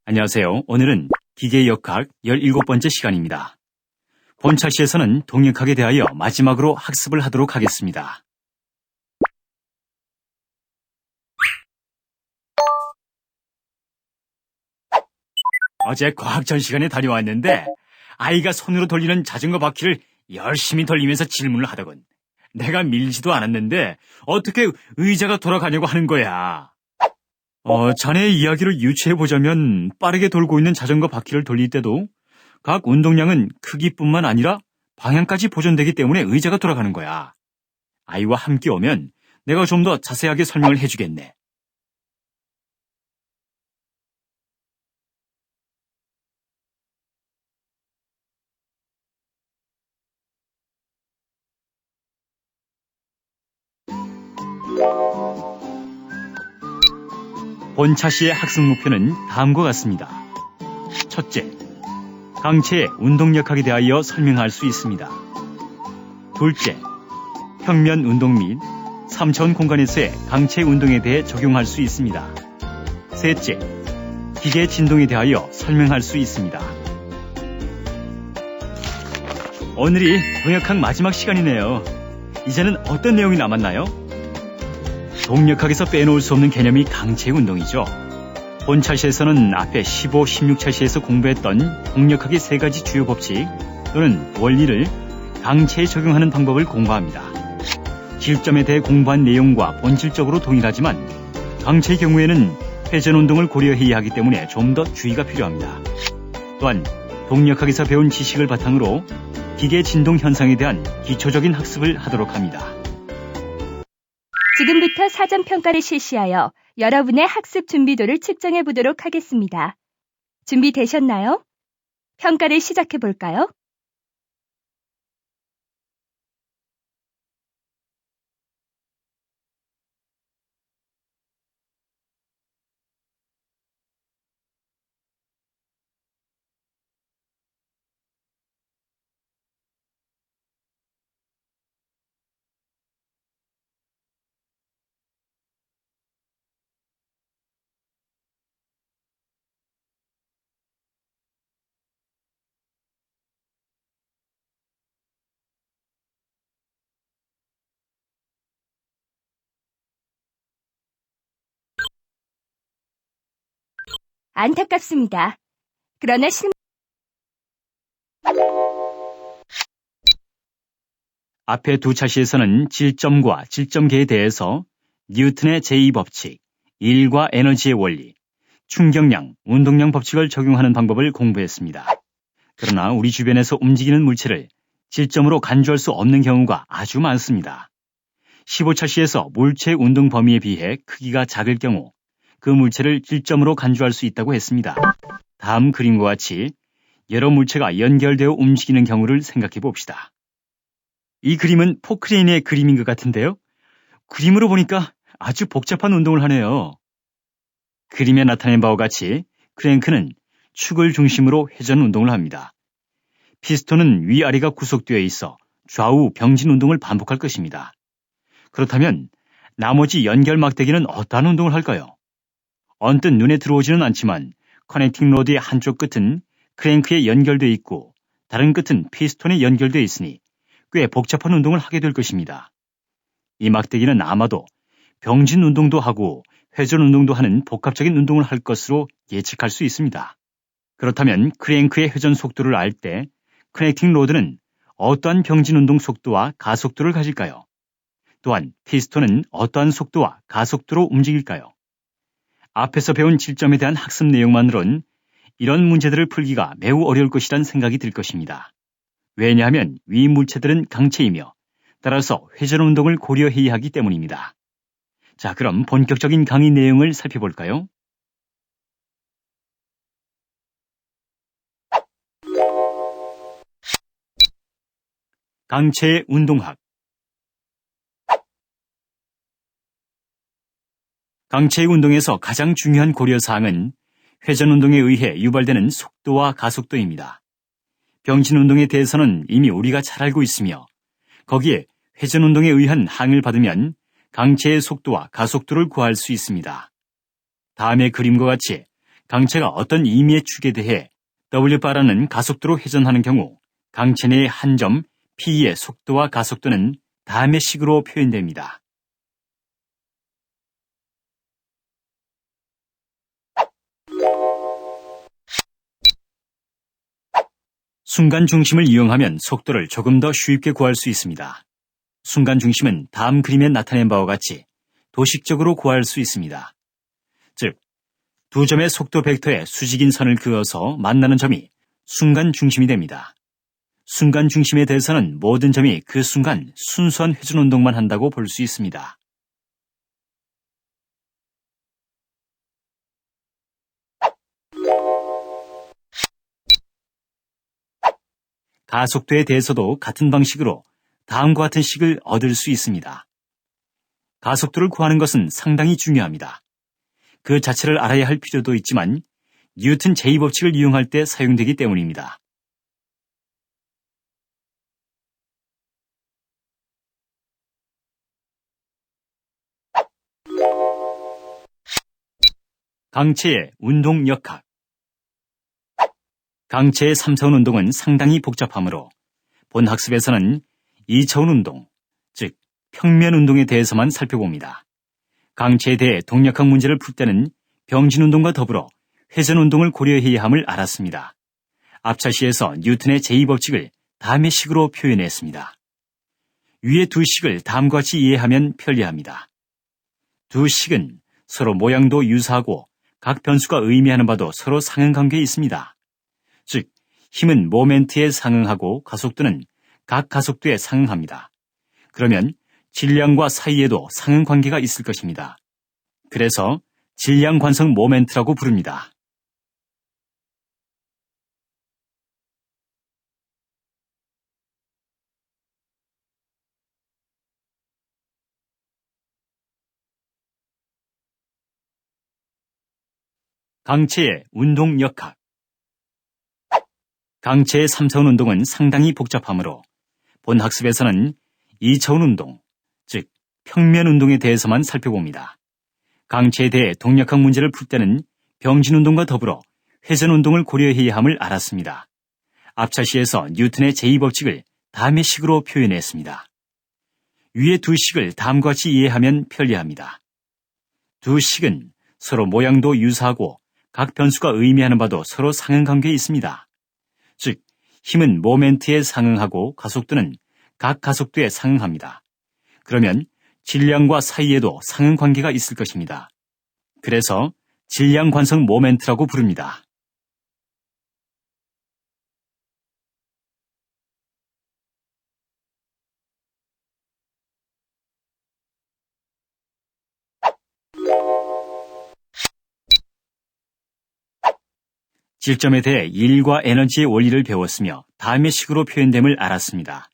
안녕하세요. 오늘은 기계역학 17번째 시간입니다. 본 차시에서는 동역학에 대하여 마지막으로 학습을 하도록 하겠습니다. 어제 과학 전시관에 다녀왔는데 아이가 손으로 돌리는 자전거 바퀴를 열심히 돌리면서 질문을 하더군. 내가 밀지도 않았는데 어떻게 의자가 돌아가냐고 하는 거야. 자네의 이야기를 유추해보자면 빠르게 돌고 있는 자전거 바퀴를 돌릴 때도 각 운동량은 크기뿐만 아니라 방향까지 보존되기 때문에 의자가 돌아가는 거야. 아이와 함께 오면 내가 좀 더 자세하게 설명을 해주겠네. 본 차시의 학습 목표는 다음과 같습니다. 첫째, 강체의 운동역학에 대하여 설명할 수 있습니다. 둘째, 평면 운동 및 3차원 공간에서의 강체 운동에 대해 적용할 수 있습니다. 셋째, 기계 진동에 대하여 설명할 수 있습니다. 오늘이 동역학 마지막 시간이네요. 이제는 어떤 내용이 남았나요? 동역학에서 빼놓을 수 없는 개념이 강체 운동이죠. 본 차시에서는 앞에 15, 16차시에서 공부했던 동역학의 세 가지 주요 법칙 또는 원리를 강체에 적용하는 방법을 공부합니다. 실점에 대해 공부한 내용과 본질적으로 동일하지만 강체의 경우에는 회전 운동을 고려해야 하기 때문에 좀 더 주의가 필요합니다. 또한 동역학에서 배운 지식을 바탕으로 기계 진동 현상에 대한 기초적인 학습을 하도록 합니다. 지금부터 사전평가를 실시하여 여러분의 학습 준비도를 측정해 보도록 하겠습니다. 준비되셨나요? 평가를 시작해 볼까요? 안타깝습니다. 그러나 앞에 두 차시에서는 질점과 질점계에 대해서 뉴턴의 제2법칙, 일과 에너지의 원리, 충격량, 운동량 법칙을 적용하는 방법을 공부했습니다. 그러나 우리 주변에서 움직이는 물체를 질점으로 간주할 수 없는 경우가 아주 많습니다. 15차시에서 물체의 운동 범위에 비해 크기가 작을 경우 그 물체를 질점으로 간주할 수 있다고 했습니다. 다음 그림과 같이 여러 물체가 연결되어 움직이는 경우를 생각해 봅시다. 이 그림은 포크레인의 그림인 것 같은데요. 그림으로 보니까 아주 복잡한 운동을 하네요. 그림에 나타낸 바와 같이 크랭크는 축을 중심으로 회전 운동을 합니다. 피스톤은 위아래가 구속되어 있어 좌우 병진 운동을 반복할 것입니다. 그렇다면 나머지 연결 막대기는 어떠한 운동을 할까요? 언뜻 눈에 들어오지는 않지만 커넥팅 로드의 한쪽 끝은 크랭크에 연결되어 있고 다른 끝은 피스톤에 연결되어 있으니 꽤 복잡한 운동을 하게 될 것입니다. 이 막대기는 아마도 병진 운동도 하고 회전 운동도 하는 복합적인 운동을 할 것으로 예측할 수 있습니다. 그렇다면 크랭크의 회전 속도를 알 때 커넥팅 로드는 어떠한 병진 운동 속도와 가속도를 가질까요? 또한 피스톤은 어떠한 속도와 가속도로 움직일까요? 앞에서 배운 질점에 대한 학습 내용만으론 이런 문제들을 풀기가 매우 어려울 것이란 생각이 들 것입니다. 왜냐하면 위 물체들은 강체이며 따라서 회전 운동을 고려해야 하기 때문입니다. 자, 그럼 본격적인 강의 내용을 살펴볼까요? 강체의 운동학. 강체의 운동에서 가장 중요한 고려사항은 회전 운동에 의해 유발되는 속도와 가속도입니다. 병진 운동에 대해서는 이미 우리가 잘 알고 있으며 거기에 회전 운동에 의한 항을 받으면 강체의 속도와 가속도를 구할 수 있습니다. 다음의 그림과 같이 강체가 어떤 임의의 축에 대해 W바라는 가속도로 회전하는 경우 강체 내의 한 점 P의 속도와 가속도는 다음의 식으로 표현됩니다. 순간 중심을 이용하면 속도를 조금 더 쉽게 구할 수 있습니다. 순간 중심은 다음 그림에 나타낸 바와 같이 도식적으로 구할 수 있습니다. 즉, 두 점의 속도 벡터에 수직인 선을 그어서 만나는 점이 순간 중심이 됩니다. 순간 중심에 대해서는 모든 점이 그 순간 순수한 회전 운동만 한다고 볼 수 있습니다. 가속도에 대해서도 같은 방식으로 다음과 같은 식을 얻을 수 있습니다. 가속도를 구하는 것은 상당히 중요합니다. 그 자체를 알아야 할 필요도 있지만 뉴턴 제2법칙을 이용할 때 사용되기 때문입니다. 강체의 운동 역학. 강체의 3차원 운동은 상당히 복잡하므로 본 학습에서는 2차원 운동, 즉 평면 운동에 대해서만 살펴봅니다. 강체에 대해 동력학 문제를 풀 때는 병진 운동과 더불어 회전 운동을 고려해야 함을 알았습니다. 앞차시에서 뉴턴의 제2법칙을 다음의 식으로 표현했습니다. 위의 두 식을 다음과 같이 이해하면 편리합니다. 두 식은 서로 모양도 유사하고 각 변수가 의미하는 바도 서로 상응관계에 있습니다. 즉, 힘은 모멘트에 상응하고 가속도는 각 가속도에 상응합니다. 그러면 질량과 사이에도 상응관계가 있을 것입니다. 그래서 질량 관성 모멘트라고 부릅니다. 강체의 운동 역학. 강체의 3차원 운동은 상당히 복잡하므로 본 학습에서는 2차원 운동, 즉 평면 운동에 대해서만 살펴봅니다. 강체에 대해 동력학 문제를 풀 때는 병진 운동과 더불어 회전 운동을 고려해야 함을 알았습니다. 앞차시에서 뉴턴의 제2법칙을 다음의 식으로 표현했습니다. 위의 두 식을 다음과 같이 이해하면 편리합니다. 두 식은 서로 모양도 유사하고 각 변수가 의미하는 바도 서로 상응관계에 있습니다. 즉, 힘은 모멘트에 상응하고 가속도는 각 가속도에 상응합니다. 그러면 질량과 사이에도 상응관계가 있을 것입니다. 그래서 질량 관성 모멘트라고 부릅니다. 질점에 대해 일과 에너지의 원리를 배웠으며 다음의 식으로 표현됨을 알았습니다.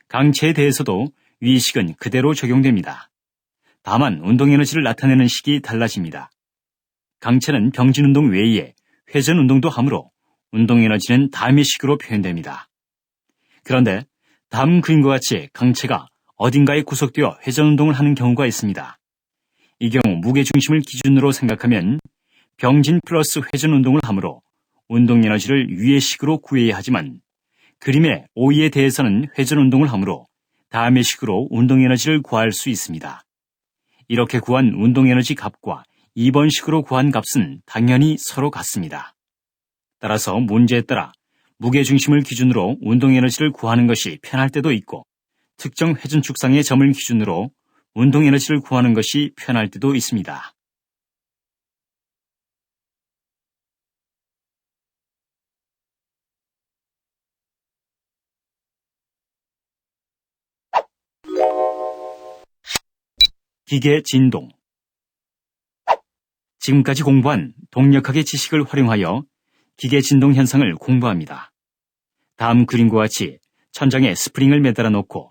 강체에 대해서도 위 식은 그대로 적용됩니다. 다만 운동 에너지를 나타내는 식이 달라집니다. 강체는 병진 운동 외에 회전 운동도 하므로 운동 에너지는 다음의 식으로 표현됩니다. 그런데 다음 그림과 같이 강체가 어딘가에 구속되어 회전 운동을 하는 경우가 있습니다. 이 경우 무게중심을 기준으로 생각하면 병진 플러스 회전 운동을 하므로 운동 에너지를 위의 식으로 구해야 하지만 그림의 OE에 대해서는 회전 운동을 하므로 다음의 식으로 운동 에너지를 구할 수 있습니다. 이렇게 구한 운동 에너지 값과 2번 식으로 구한 값은 당연히 서로 같습니다. 따라서 문제에 따라 무게중심을 기준으로 운동 에너지를 구하는 것이 편할 때도 있고 특정 회전축상의 점을 기준으로 운동 에너지를 구하는 것이 편할 때도 있습니다. 기계 진동. 지금까지 공부한 동력학의 지식을 활용하여 기계 진동 현상을 공부합니다. 다음 그림과 같이 천장에 스프링을 매달아 놓고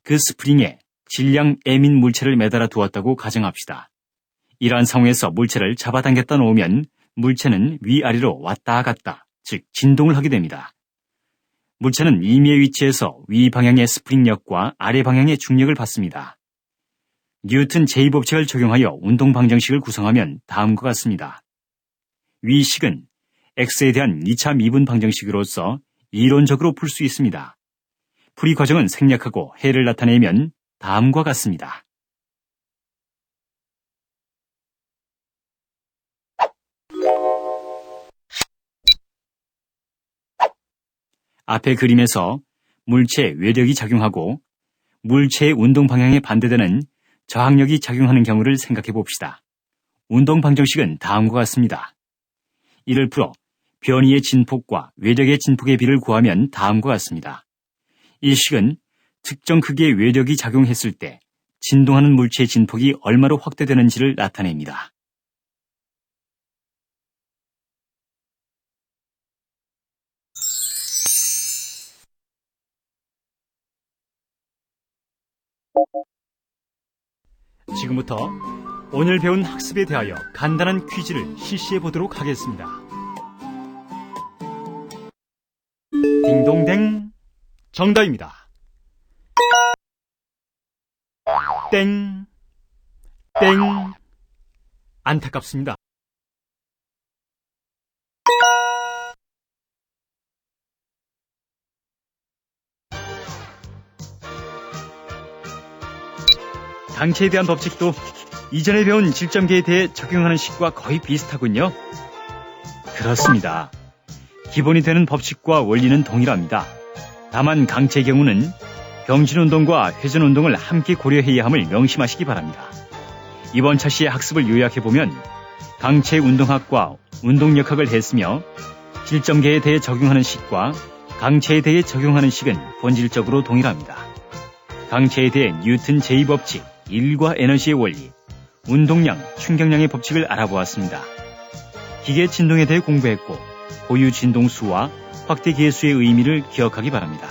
그 스프링에 질량 M인 물체를 매달아 두었다고 가정합시다. 이러한 상황에서 물체를 잡아당겼다 놓으면 물체는 위아래로 왔다 갔다, 즉 진동을 하게 됩니다. 물체는 임의의 위치에서 위 방향의 스프링력과 아래 방향의 중력을 받습니다. 뉴턴 제2법칙을 적용하여 운동 방정식을 구성하면 다음과 같습니다. 위 식은 X에 대한 2차 미분 방정식으로서 이론적으로 풀 수 있습니다. 풀이 과정은 생략하고 해를 나타내면 다음과 같습니다. 앞의 그림에서 물체의 외력이 작용하고 물체의 운동 방향에 반대되는 저항력이 작용하는 경우를 생각해 봅시다. 운동 방정식은 다음과 같습니다. 이를 풀어 변이의 진폭과 외력의 진폭의 비를 구하면 다음과 같습니다. 이 식은 특정 크기의 외력이 작용했을 때 진동하는 물체의 진폭이 얼마로 확대되는지를 나타냅니다. 지금부터 오늘 배운 학습에 대하여 간단한 퀴즈를 실시해 보도록 하겠습니다. 딩동댕, 정답입니다. 땡, 땡, 안타깝습니다. 강체에 대한 법칙도 이전에 배운 질점계에 대해 적용하는 식과 거의 비슷하군요. 그렇습니다. 기본이 되는 법칙과 원리는 동일합니다. 다만 강체의 경우는 병진운동과 회전운동을 함께 고려해야 함을 명심하시기 바랍니다. 이번 차시의 학습을 요약해보면 강체의 운동학과 운동역학을 했으며 질점계에 대해 적용하는 식과 강체에 대해 적용하는 식은 본질적으로 동일합니다. 강체에 대해 뉴턴 제2법칙, 일과 에너지의 원리, 운동량, 충격량의 법칙을 알아보았습니다. 기계 진동에 대해 공부했고 고유 진동수와 확대 계수의 의미를 기억하기 바랍니다.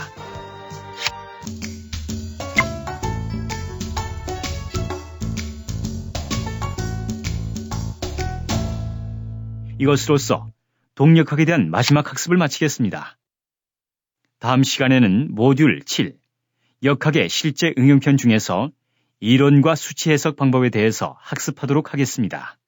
이것으로써 동력학에 대한 마지막 학습을 마치겠습니다. 다음 시간에는 모듈 7, 역학의 실제 응용편 중에서 이론과 수치 해석 방법에 대해서 학습하도록 하겠습니다.